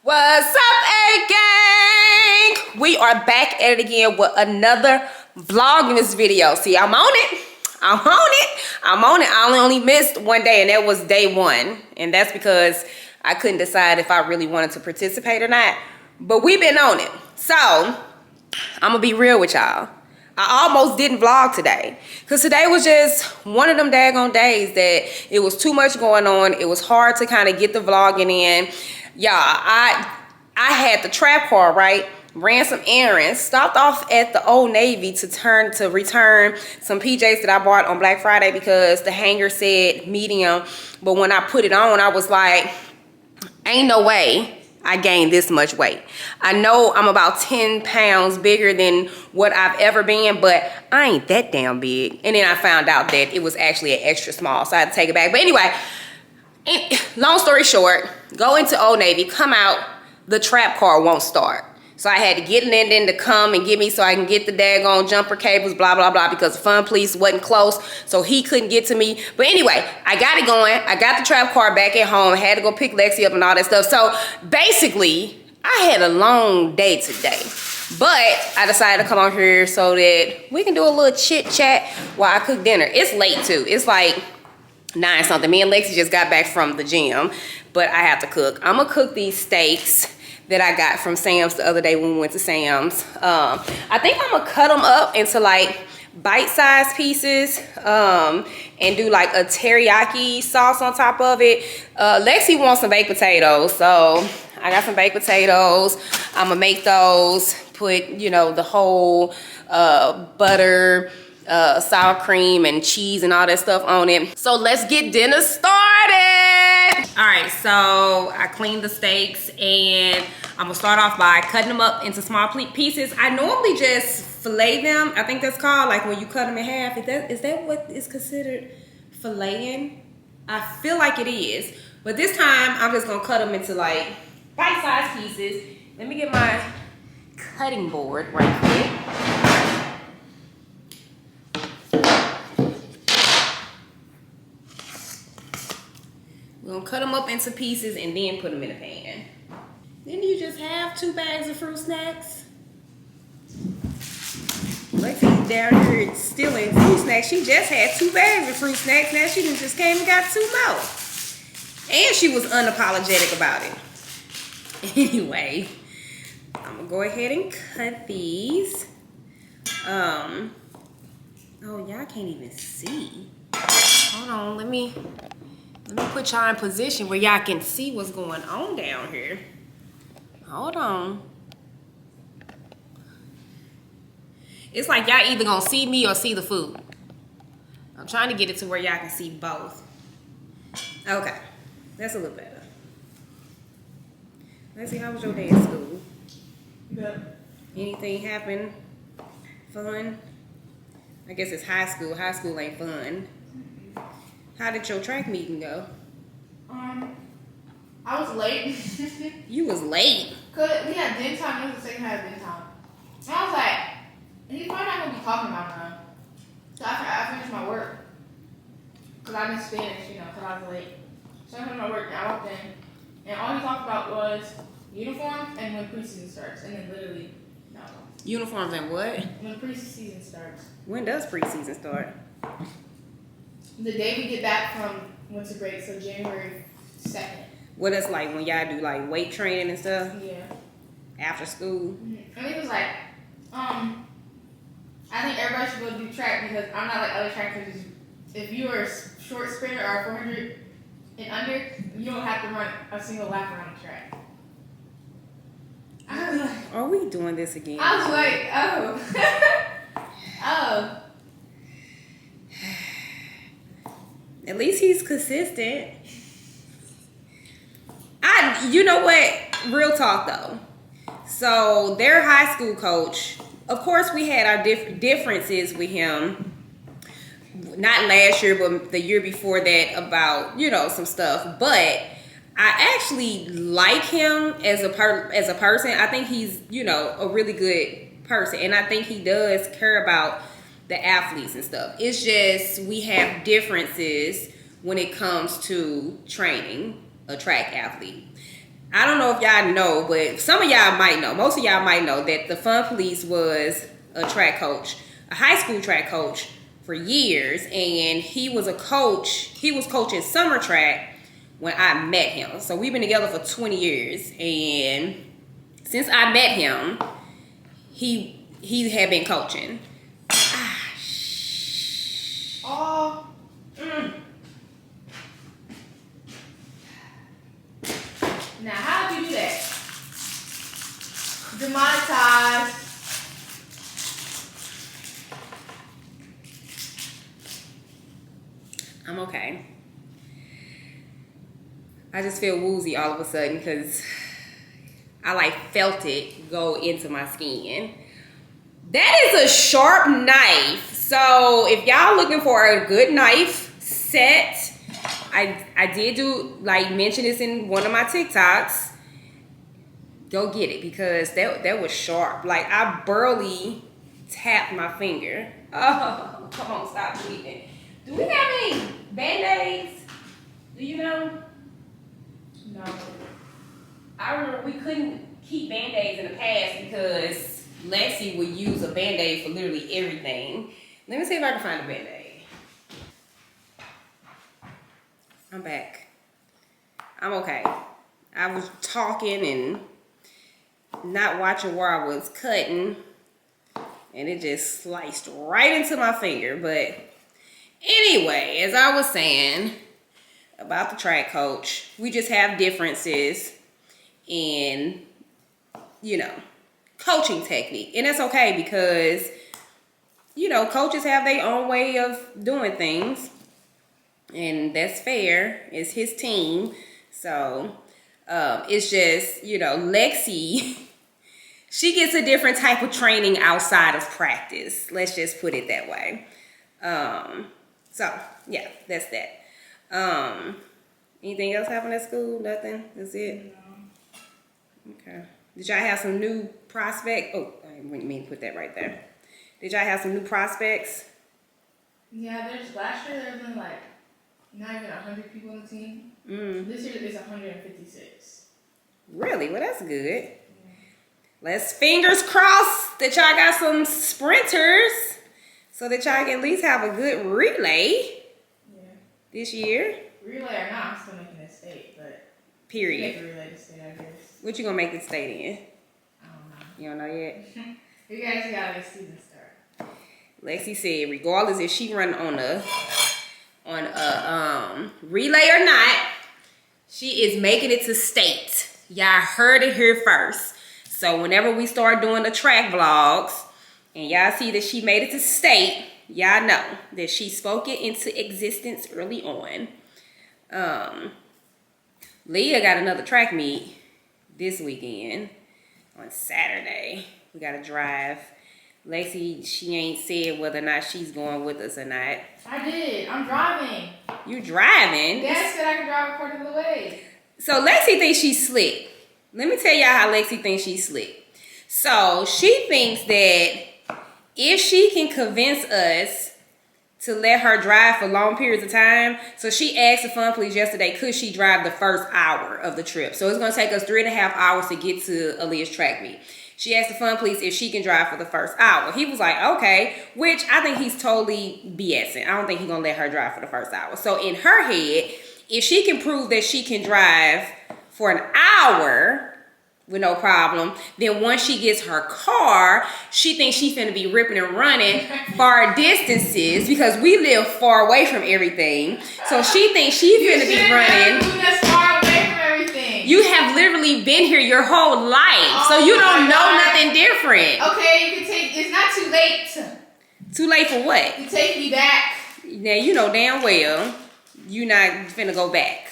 What's up, A gang? We are back at it again with another Vlogmas video. See, I'm on it. I only missed one day, and that was day one. And that's because I couldn't decide if I really wanted to participate or not. But we've been on it. So, I'm gonna be real with y'all. I almost didn't vlog today because today was just one of them daggone days that it was too much going on. It was hard to kind of get the vlogging in. Y'all, I had the trap car, right? Ran some errands, stopped off at the Old Navy to return some PJs that I bought on Black Friday because the hanger said medium. But when I put it on, I was like, ain't no way I gained this much weight. I know I'm about 10 pounds bigger than what I've ever been, but I ain't that damn big. And then I found out that it was actually an extra small, so I had to take it back. But anyway, long story short, go into Old Navy, come out, the trap car won't start. So I had to get an in to come and get me so I can get the daggone jumper cables, blah, blah, blah, because the Fun Police wasn't close, so he couldn't get to me. But anyway, I got it going. I got the trap car back at home. I had to go pick Lexi up and all that stuff. So basically, I had a long day today. But I decided to come on here so that we can do a little chit chat while I cook dinner. It's late too. It's like 9 something. Me and Lexi just got back from the gym, but I have to cook. I'm gonna cook these steaks that I got from Sam's the other day when we went to Sam's. I think I'm gonna cut them up into like bite-sized pieces and do like a teriyaki sauce on top of it. Lexi wants some baked potatoes, so I got some baked potatoes. I'm gonna make those, put, you know, the whole butter, sour cream and cheese and all that stuff on it. So let's get dinner started. All right, so I cleaned the steaks and I'm gonna start off by cutting them up into small pieces. I normally just fillet them. I think that's called, like when you cut them in half. Is that what is considered filleting? I feel like it is. But this time I'm just gonna cut them into like bite-sized pieces. Let me get my cutting board right quick. We're gonna cut them up into pieces and then put them in a pan. Didn't you just have 2 bags of fruit snacks? Lexi's down here stealing fruit snacks. She just had 2 bags of fruit snacks. Now she just came and got 2 more. And she was unapologetic about it. Anyway, I'm gonna go ahead and cut these. Oh, y'all can't even see. Hold on, let me put y'all in position where y'all can see what's going on down here. Hold on. It's like y'all either gonna see me or see the food. I'm trying to get it to where y'all can see both. Okay, that's a little better. Let's see, how was your day at school? Good. Anything happen? Fun? I guess it's high school. High school ain't fun. How did your track meeting go? I was late. You was late? Cause we had den time. It was the second half of den time. And I was like, he's probably not gonna be talking about now. So I finished my work. Cause I didn't Spanish, you know, cause I was late. So I finished my work and I walked in. And all he talked about was uniforms and when preseason starts. And then literally, no. Uniforms and what? When preseason starts. When does preseason start? The day we get back from winter break, so January 2nd. What it's like when y'all do like weight training and stuff? Yeah. After school? And he was like, I think everybody should go do track because I'm not like other trackers. If you are a short sprinter or 400 and under, you don't have to run a single lap around the track. I was like, are we doing this again? I was like, oh. Oh. At least he's consistent. You know what? Real talk though. So their high school coach, of course we had our differences with him. Not last year, but the year before that about, you know, some stuff. But I actually like him as a person. I think he's, you know, a really good person. And I think he does care about the athletes and stuff. It's just we have differences when it comes to training a track athlete. I don't know if y'all know, but some of y'all might know. Most of y'all might know that the Fun Police was a track coach, a high school track coach for years, and he was a coach. He was coaching summer track when I met him. So we've been together for 20 years, and since I met him, he had been coaching. Oh. Now, how did you do that? Demonetized. I'm okay. I just feel woozy all of a sudden because I like felt it go into my skin. That is a sharp knife. So if y'all looking for a good knife set, I did do like mention this in one of my TikToks. Go get it because that was sharp. Like I barely tapped my finger. Oh, come on, stop bleeding. Do we have any Band-Aids? Do you know? No. I remember we couldn't keep Band-Aids in the past because Lexi would use a Band-Aid for literally everything. Let me see if I can find a Band-Aid. I'm back. I'm okay. I was talking and not watching where I was cutting, and it just sliced right into my finger. But anyway, as I was saying about the track coach, we just have differences in, coaching technique. And that's okay because, coaches have their own way of doing things. And that's fair. It's his team. So it's just, Lexi, she gets a different type of training outside of practice. Let's just put it that way. So, yeah, that's that. Anything else happen at school? Nothing? That's it? No. Okay. Did y'all have some new prospects? Oh, I didn't mean to put that right there. Did y'all have some new prospects? Yeah, last year there was like not even 100 people on the team. This year it's 156. Really? Well, that's good. Yeah. Let's fingers crossed that y'all got some sprinters so that y'all can at least have a good relay this year. Relay or not, I'm still making it state, but period. Make a relay to state, I guess. What you gonna make it state in? I don't know. You don't know yet? You guys gotta get season start. Lexi said, regardless if she run on a relay or not, she is making it to state. Y'all heard it here first. So whenever we start doing the track vlogs and y'all see that she made it to state, y'all know that she spoke it into existence early on. Leah got another track meet this weekend on Saturday. We gotta drive. Lexi, she ain't said whether or not she's going with us or not. I did. I'm driving. You driving? Dad said I could drive a quarter of the way. So Lexi thinks she's slick. Let me tell y'all how Lexi thinks she's slick. So she thinks that if she can convince us to let her drive for long periods of time, so she asked the Fun Police yesterday, could she drive the first hour of the trip? So it's going to take us 3.5 hours to get to Aaliyah's track meet. She asked the Fun Police if she can drive for the first hour. He was like, okay, which I think he's totally BSing. I don't think he's going to let her drive for the first hour. So in her head, if she can prove that she can drive for an hour with no problem, then once she gets her car, she thinks she's finna be ripping and running far distances because we live far away from everything. So she thinks she's finna be running. That's far away from everything. You have literally been here your whole life, so you don't know nothing different. Okay, you can take. It's not too late. Too late for what? You take me back. Now you know damn well you not finna go back.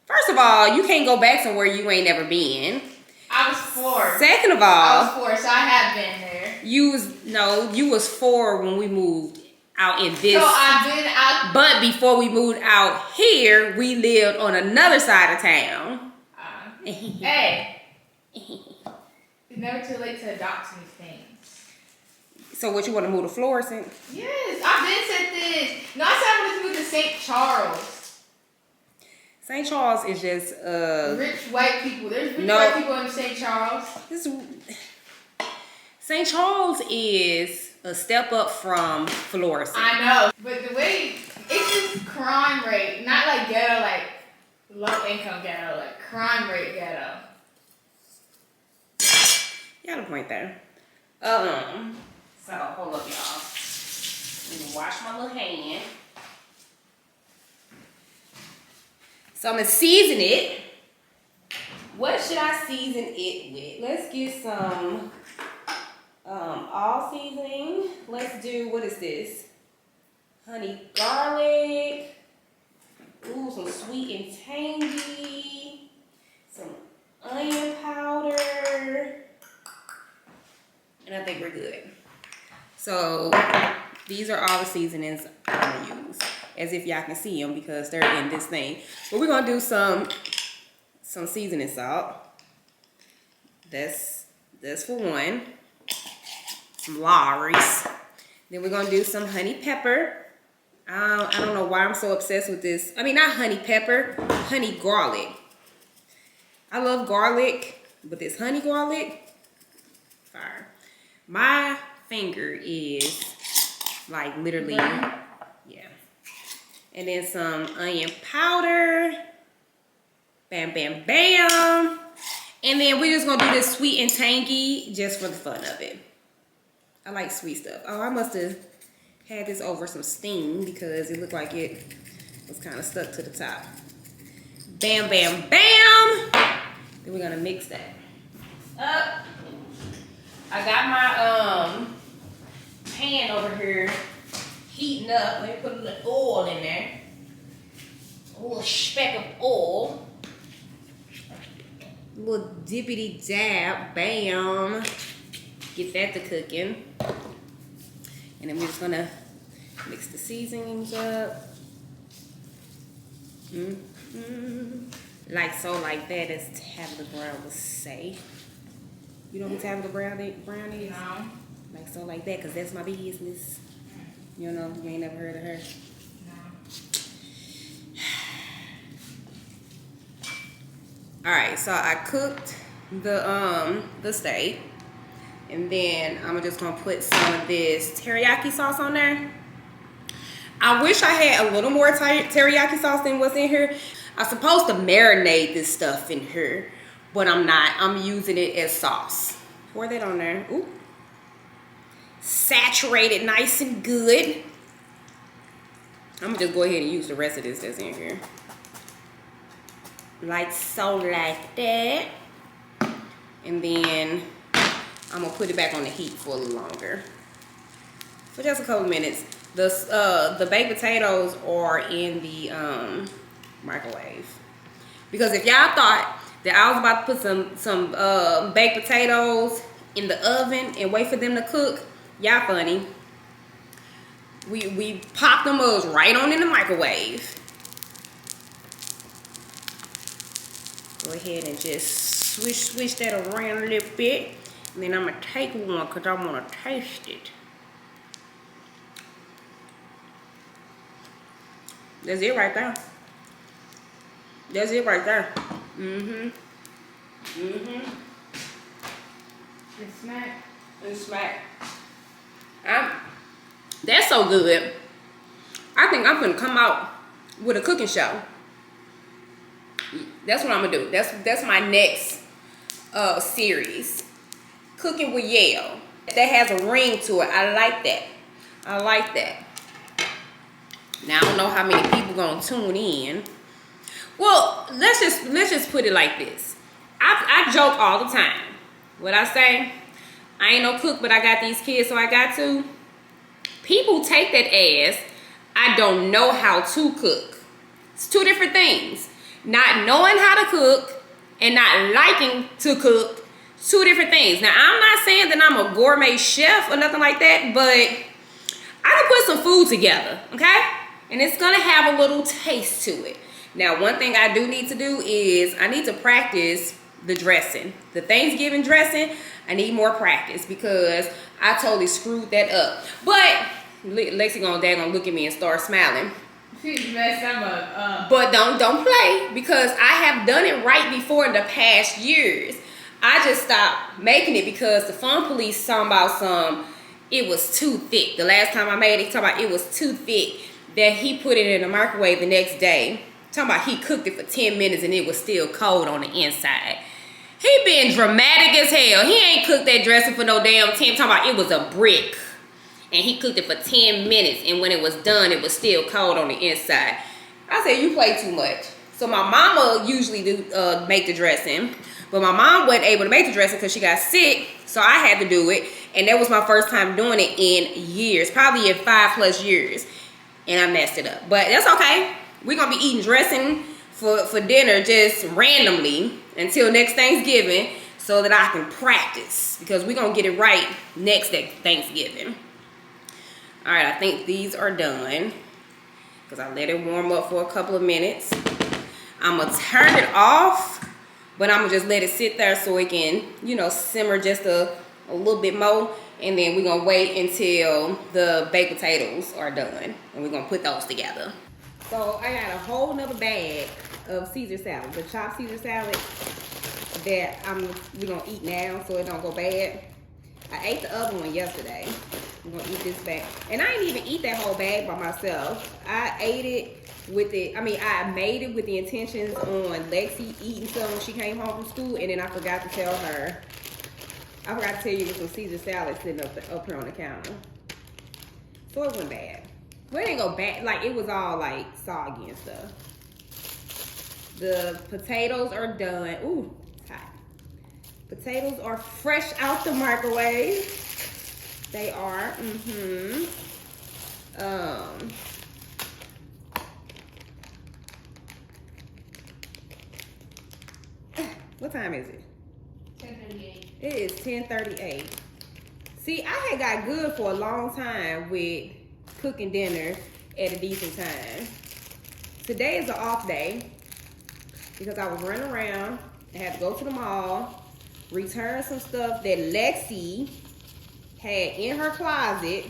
First of all, you can't go back somewhere you ain't never been. I was 4. Second of all, I was 4, so I have been there. You was 4 when we moved out in this. So I've been out. But before we moved out here, we lived on another side of town. Hey, it's never too late to adopt new things. So what, you want to move to Florissant? Yes, I've been said this. No, I said I wanted to move to St. Charles. St. Charles is just rich white people. There's rich no. white people in St. Charles. St. Charles is a step up from Florissant. I know, but the way it's just crime rate, not like ghetto, like low income ghetto, like crime rate ghetto. You got a point there. So hold up, y'all. Let me wash my little hand. So I'm gonna season it. What should I season it with? Let's get some all seasoning. Let's do, what is this? Honey garlic. Ooh, some sweet and tangy. Some onion powder. And I think we're good. So these are all the seasonings I'm gonna use. As if y'all can see them because they're in this thing. But we're gonna do some seasoning salt. That's for one. Some Lawry's. Then we're gonna do some honey pepper. I don't know why I'm so obsessed with this. I mean, not honey pepper, honey garlic. I love garlic, but this honey garlic, fire. My finger is like literally, yeah. And then some onion powder. Bam, bam, bam. And then we're just gonna do this sweet and tangy just for the fun of it. I like sweet stuff. Oh, I must have had this over some steam because it looked like it was kind of stuck to the top. Bam, bam, bam. Then we're gonna mix that up. I got my pan over here heating up. Let me put a little oil in there. A little speck of oil. A little dippity dab. Bam. Get that to cooking. And then we're just gonna mix the seasonings up. Like so, like that, as Tabitha Brown would say. You know who Tabitha Brown is? No. Like so, like that, because that's my business. You know, you ain't never heard of her. No. Alright, so I cooked the steak. And then I'm just gonna put some of this teriyaki sauce on there. I wish I had a little more teriyaki sauce than what's in here. I'm supposed to marinate this stuff in here, but I'm not. I'm using it as sauce. Pour that on there. Ooh. Saturate it nice and good. I'm gonna just go ahead and use the rest of this that's in here. Like so, like that. And then I'm gonna put it back on the heat for a little longer. For just a couple minutes. The baked potatoes are in the microwave. Because if y'all thought that I was about to put some baked potatoes in the oven and wait for them to cook, y'all funny. We popped them up right on in the microwave. Go ahead and just swish that around a little bit. And then I'm going to take one because I want to taste it. That's it right there. That's it right there. It's smack. It's smack. That's so good. I think I'm going to come out with a cooking show. That's what I'm going to do. That's my next series. Cooking with Yelle. That has a ring to it. I like that. I like that. Now I don't know how many people gonna tune in. Well, let's just put it like this. I joke all the time. What I say, I ain't no cook, but I got these kids, so I got to. People take that as I don't know how to cook. It's two different things. Not knowing how to cook and not liking to cook. Two different things. Now, I'm not saying that I'm a gourmet chef or nothing like that, but I can put some food together, okay? And it's gonna have a little taste to it. Now, one thing I do need to do is I need to practice the dressing. The Thanksgiving dressing, I need more practice because I totally screwed that up. But Lexi gonna look at me and start smiling. She messed them up. But don't play, because I have done it right before in the past years. I just stopped making it because the Fun Police talking about it was too thick. The last time I made it, talking about it was too thick, that he put it in the microwave the next day. Talking about he cooked it for 10 minutes and it was still cold on the inside. He been dramatic as hell. He ain't cooked that dressing for no damn 10. Talking about it was a brick. And he cooked it for 10 minutes. And when it was done, it was still cold on the inside. I said, you play too much. So my mama usually do make the dressing. But my mom wasn't able to make the dressing because she got sick. So I had to do it. And that was my first time doing it in years. Probably in 5+ years. And I messed it up. But that's okay. We're going to be eating dressing for dinner just randomly until next Thanksgiving, so that I can practice, because we're going to get it right next Thanksgiving. All right, I think these are done because I let it warm up for a couple of minutes. I'm going to turn it off, but I'm going to just let it sit there so it can, simmer just a little bit more. And then we're going to wait until the baked potatoes are done, and we're going to put those together. So I got a whole nother bag of Caesar salad, the chopped Caesar salad that we're gonna eat now so it don't go bad. I ate the other one yesterday. I'm gonna eat this bag. And I didn't even eat that whole bag by myself. I ate it with I made it with the intentions on Lexi eating some when she came home from school, and then I forgot to tell her. I forgot to tell you there's some Caesar salad sitting up here on the counter. So it wasn't bad. Well, it didn't go bad. Like, it was all like soggy and stuff. The potatoes are done. Ooh, it's hot. Potatoes are fresh out the microwave. They are. What time is it? 10:38. It is 10:38. See, I had got good for a long time with cooking dinner at a decent time. Today is an off day because I was running around. I had to go to the mall, return some stuff that Lexi had in her closet.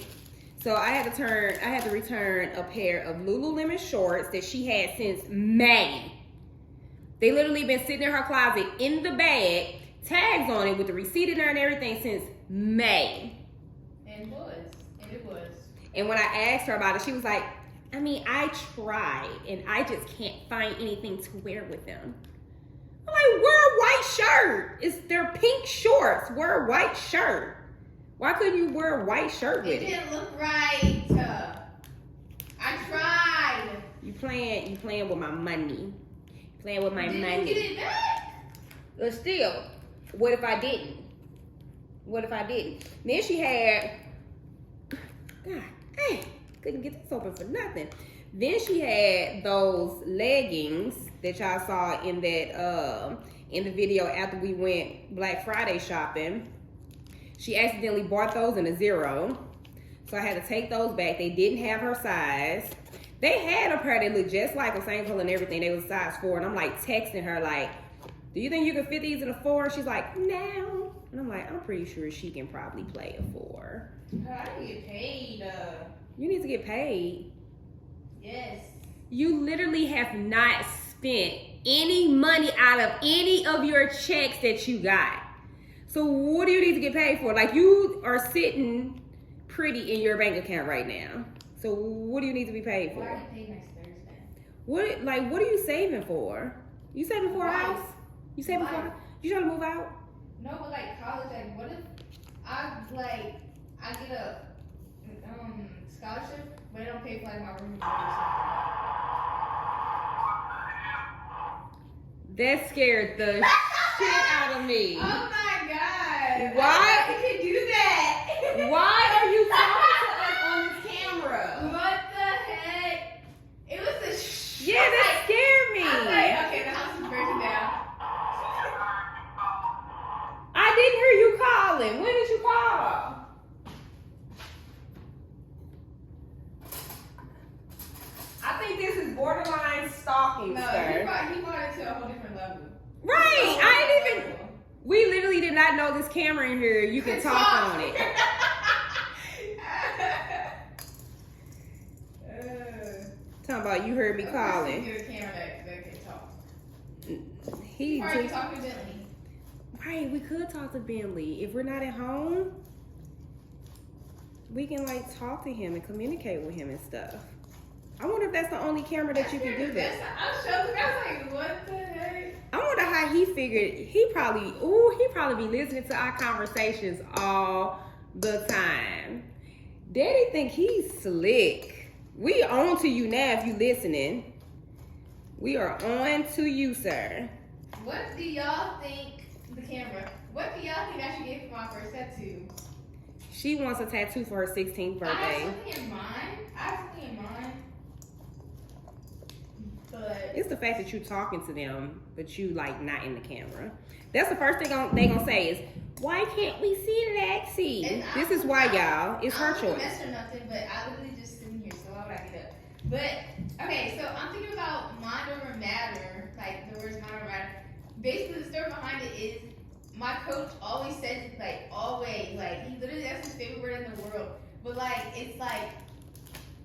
So I had to return a pair of Lululemon shorts that she had since May. They literally been sitting in her closet in the bag, tags on it with the receipt in there and everything since May. And it was. And when I asked her about it, she was like, I tried and I just can't find anything to wear with them. I'm like, wear a white shirt. They're pink shorts. Wear a white shirt. Why couldn't you wear a white shirt with it? It didn't look right. I tried. You playing with my money. Playing with my money. Did you get it back? But still, what if I didn't? Then she had, God dang, couldn't get this open for nothing. Then she had those leggings that y'all saw in that in the video after we went Black Friday shopping. She accidentally bought those in a 0. So I had to take those back. They didn't have her size. They had a pair that looked just like the same color and everything. They was size 4. And I'm like texting her like, do you think you can fit these in a 4? She's like, no. And I'm like, I'm pretty sure she can probably play a 4. I didn't get paid. You need to get paid. Yes. You literally have not spent any money out of any of your checks that you got. So what do you need to get paid for? Like, you are sitting pretty in your bank account right now. So what do you need to be paid for? Well, I already paid next Thursday. What are you saving for? You saving for a Life. house? You saving for a house? You trying to move out? No, but like college, like what if I get a scholarship, but I don't pay for like my room and That scared the shit out of me. Oh my god! Why? I can do that. Why are you talking to us on this camera? What the heck? It was a Yeah, that scared me. I was like, okay, the house is breaking down. I didn't hear you calling. When did you call? I think this is borderline stalking, No, sir. he brought it to a whole different level. Right. I didn't even. We literally did not know this camera in here. You can talk on it. talking about you heard me calling. Get a camera that can talk. He Probably just, talk to Bentley. right, we could talk to Bentley. If we're not at home, we can like talk to him and communicate with him and stuff. I wonder if that's the only camera that you can do that. I was like, what the heck? I wonder how he figured. He probably be listening to our conversations all the time. Daddy think he's slick. We on to you now if you listening. We are on to you, sir. What do y'all think, the camera, what do y'all think I should get for my first tattoo? She wants a tattoo for her 16th birthday. I have something in mind. But It's the fact that you talking to them, but you like not in the camera. That's the first thing they gonna say is, why can't we see Lexi? This is why, y'all. It's her choice. I don't mess or nothing, but I literally just sitting here, so why would I get up? But okay, so I'm thinking about mind over matter, like the words mind over matter. Basically, the story behind it is my coach always says it, like always, like he literally that's his favorite word in the world. But like it's like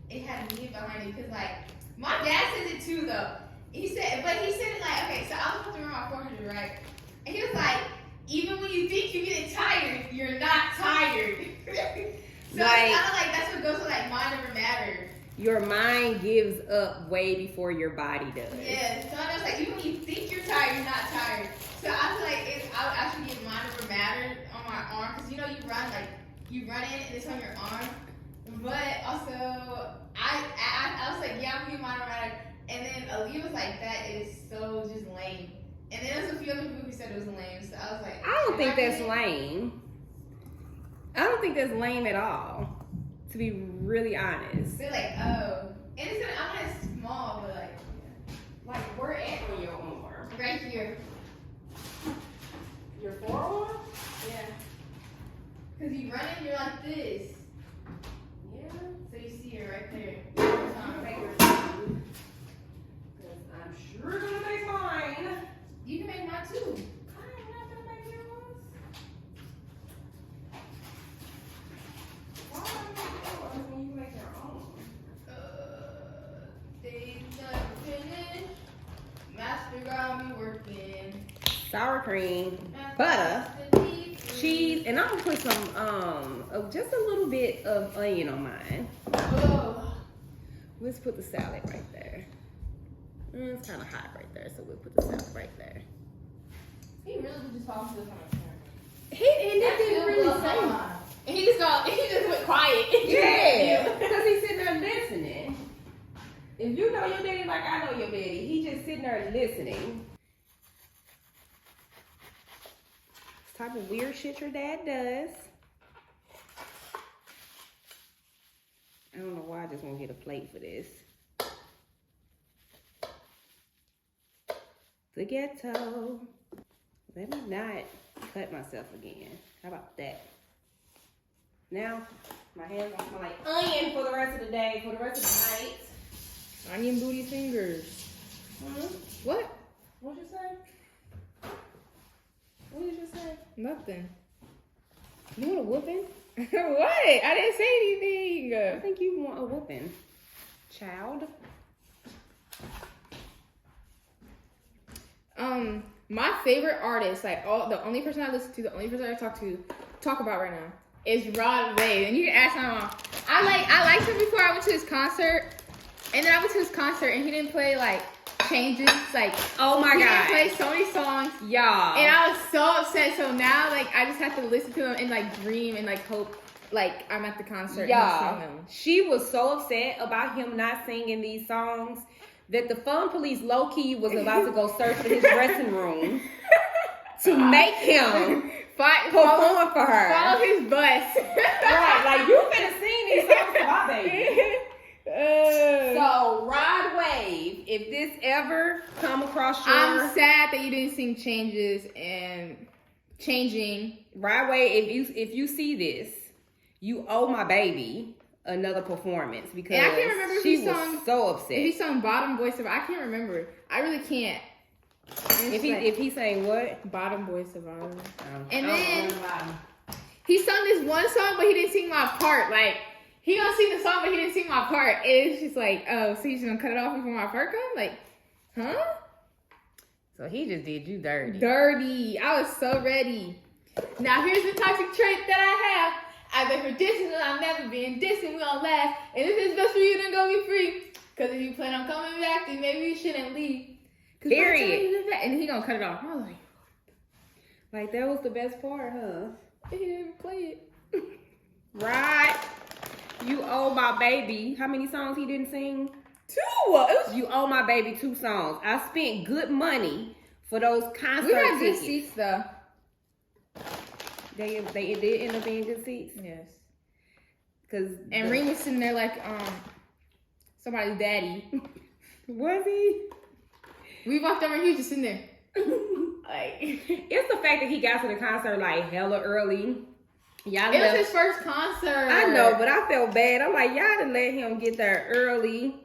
it had a meaning behind it because like. My dad says it too, though. He said it like, okay, so I was supposed to run my 400, right? And he was like, even when you think you're getting tired, you're not tired. So like, it's kind of like, that's what goes to like mind over matter. Your mind gives up way before your body does. Yeah, so I was like, even when you think you're tired, you're not tired. So I feel like I should get mind over matter on my arm, because you know you run in and it's on your arm. But also, I was like, yeah, I'm gonna mind over matter. And then Ali was like, that is so just lame. And then there's a few other people who said it was lame. So I was like, I don't think that's lame. I don't think that's lame at all, to be really honest. They're like, oh. And it's I want it small, but like, Like, where at on your arm? right here. Your forearm? Yeah. Because you run in, you're like this. Yeah. So you see it right there. Because I'm sure gonna make mine. You can make mine too. I'm not gonna make yours. Why would I make yours when you make your own? Days not finished. Master got me working. Sour cream, butter, cheese, and I'm gonna put some just a little bit of onion on mine. Oh. Let's put the salad right there. It's kind of hot right there, so we'll put the salad right there. He really just talking to us on the camera. He didn't really say much. And he just went quiet. Yeah, because he's sitting there listening. If you know your daddy like I know your daddy, he just sitting there listening. This type of weird shit your dad does. I don't know why I just want to get a plate for this. The ghetto. Let me not cut myself again. How about that? Now, my hands gonna smell like onion for the rest of the day, for the rest of the night. Onion booty fingers. What? What'd you say? What did you say? Nothing. You want a whooping? What? I didn't say anything. I think you want a whooping, child. My favorite artist, like the only person I listen to, the only person I talk about right now is Rod Wave. And you can ask my mom. I liked him before I went to his concert, and then I went to his concert and he didn't play like Changes. Like, oh my god, god, he didn't play so many songs, y'all. and I was so upset. So now, like, I just have to listen to him and like dream and like hope. Like, I'm at the concert. Y'all, she was so upset about him not singing these songs that the fun police low-key was about to go search for his dressing room to make him perform for her. Follow his bus. Right, like, you finna sing these songs for my baby. So, Rod Wave, if this ever come across your... I'm sad that you didn't sing Changes and Changing. Rod Wave, if you see this, you owe my baby another performance because and I can't remember if she he was sung, so upset. If he sung Bottom Boy Survivor, I can't remember. I really can't. If he sang what? Bottom Boy Survivor. Oh, and then he sung this one song, but he didn't sing my part. Like, He gonna sing the song, but he didn't sing my part. And she's like, oh, so he's gonna cut it off before my part comes? Like, huh? So he just did you dirty. Dirty. I was so ready. Now here's the toxic trait that I have. I've been for dissing and I've never been dissing. We gonna laugh. And if it's best for you, then go be free. Cause if you plan on coming back, then maybe you shouldn't leave. Period. And he gonna cut it off. I was like that was the best part, huh? he didn't play it. Right. You owe my baby. How many songs he didn't sing? 2. You owe my baby 2 songs. I spent good money for those concert We got good tickets. seats though. They did end up being good seats. Yes. And Reem was sitting there like somebody's daddy. Was he? We walked over and he was just sitting there. Like it's the fact that he got to the concert like hella early. Y'all it was his first concert. I know, but I felt bad. I'm like, y'all done let him get there early.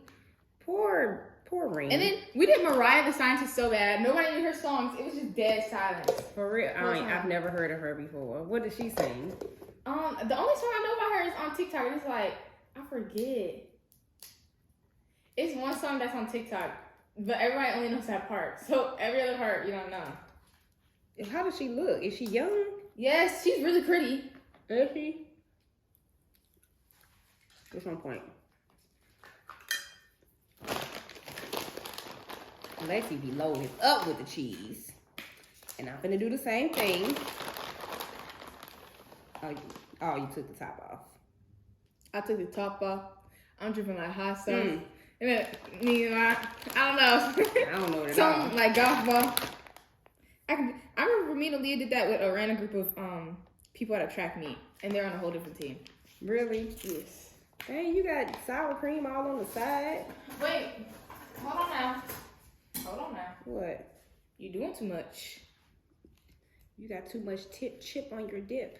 Poor Reem. And then we did Mariah the Scientist so bad. Nobody knew her songs. It was just dead silence. For real, I've never heard of her before. What did she sing? The only song I know about her is on TikTok, and it's like I forget. It's one song that's on TikTok, but everybody only knows that part. So every other part you don't know. How does she look? Is she young? Yes, she's really pretty. Is she? What's my point? Lexi be loaded up with the cheese. And I'm gonna do the same thing. Oh, you took the top off. I took the top off. I'm dripping like hot sauce. And then, I don't know. I don't know what it Something like golf ball. I remember me and Leah did that with a random group of people at a track meet. And they're on a whole different team. Really? Yes. Dang, you got sour cream all on the side. Wait. Hold on now. What? You're doing too much. You got too much chip on your dip.